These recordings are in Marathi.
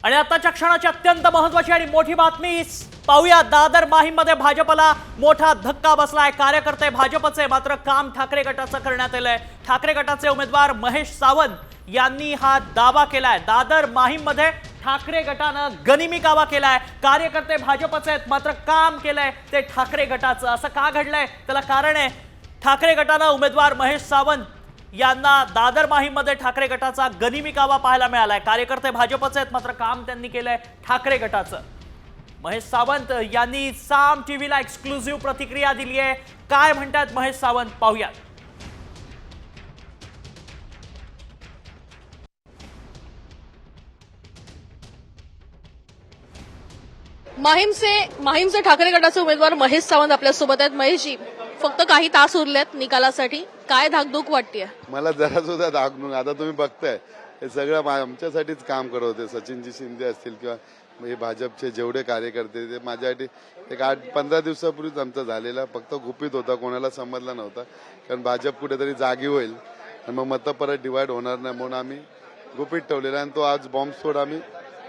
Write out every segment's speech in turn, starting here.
आणि आताच्या क्षणाची अत्यंत महत्त्वाची आणि मोठी बातमी पाहूया। दादर माहीममध्ये भाजपला मोठा धक्का बसलाय। कार्यकर्ते भाजपचे मात्र काम ठाकरे गटाचं करण्यात आलंय। ठाकरे गटाचे उमेदवार महेश सावंत यांनी हा दावा केलाय। दादर माहीममध्ये ठाकरे गटानं गनिमी कावा केलाय। कार्यकर्ते भाजपचे आहेत मात्र काम केलंय ते ठाकरे गटाचं। असं का घडलंय त्याला कारण आहे ठाकरे गटानं उमेदवार महेश सावंत यांना दादर माहीममध्ये ठाकरे गटाचा गनिमी कावा पाहायला मिळालाय। कार्यकर्ते भाजपचे आहेत मात्र काम त्यांनी केलंय ठाकरे गटाचं। महेश सावंत यांनी साम टीव्हीला एक्सक्लुझिव्ह प्रतिक्रिया दिली आहे। काय म्हणतात महेश सावंत पाहूया। माहीमचे ठाकरे गटाचे उमेदवार महेश सावंत आपल्या सोबत आहेत। महेशजी, फक्त काही तास उरलेत निकालासाठी, काय धाकधूक वाटतेय? मला जरा सुद्धा धाकधूक, आता तुम्ही बघताय हे सगळं आमच्यासाठीच काम करत होते। सचिनजी शिंदे असतील किंवा हे भाजपचे जेवढे कार्यकर्ते ते माझ्यासाठी एक 8-15 दिवसापूर्वीच आमचा झालेला फक्त गुपित होता, कोणाला समजला नव्हता। कारण भाजप कुठेतरी जागी होईल आणि मग मतं परत डिवाइड होणार नाही म्हणून आम्ही गुपित ठेवलेला आणि तो आज बॉम्बस्फोट आम्ही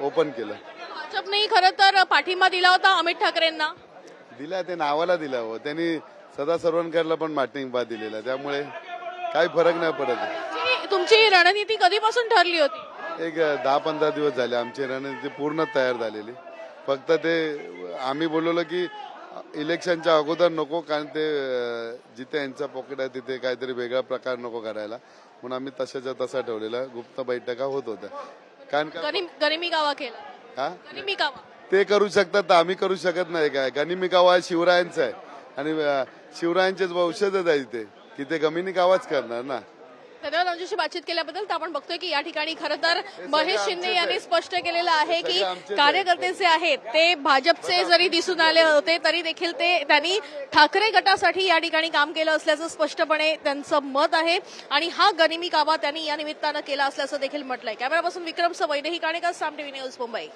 ओपन केला। भाजपने खरं तर पाठिंबा दिला होता अमित ठाकरेंना, दिला ते नावाला दिला हो, त्यांनी सदा सरवणकरला पण पाठिंबा दिलेला, त्यामुळे काही फरक नाही पडत। तुमची रणनीती कधीपासून ठरली होती? एक 10-15 दिवस झाले आमची रणनीती पूर्ण तयार झालेली। फक्त ते आम्ही बोललो की इलेक्शनच्या अगोदर नको, कारण ते जिथे यांचा पॉकेट आहे तिथे काहीतरी वेगळा प्रकार नको करायला, म्हणून आम्ही तशाच्या तसा ठेवलेला। गुप्त बैठका होत होत्या। कारण गनिमी कावा केला, हा गनिमी कावा ते करू शकतात तर आम्ही करू शकत नाही काय? गनिमी कावा शिवरायांचा आहे आणि शिवरायांचेच वंशजच आहे तिथे की ते गनिमी कावाच करणार ना। धन्यवाद आमच्याशी बातचीत केल्याबद्दल। तर आपण बघतोय की या ठिकाणी खरं तर महेश शिंदे यांनी स्पष्ट केलेलं आहे की कार्यकर्ते जे आहेत ते भाजपचे जरी दिसून आले होते तरी देखील त्यांनी ठाकरे गटासाठी या ठिकाणी काम केलं असल्याचं स्पष्टपणे त्यांचं मत आहे आणि हा गनिमी कावा त्यांनी या निमित्तानं केला असल्याचं देखील म्हटलंय। कॅमेरापासून विक्रम सवई, नेही काणेकर, साम टीव्ही न्यूज, मुंबई।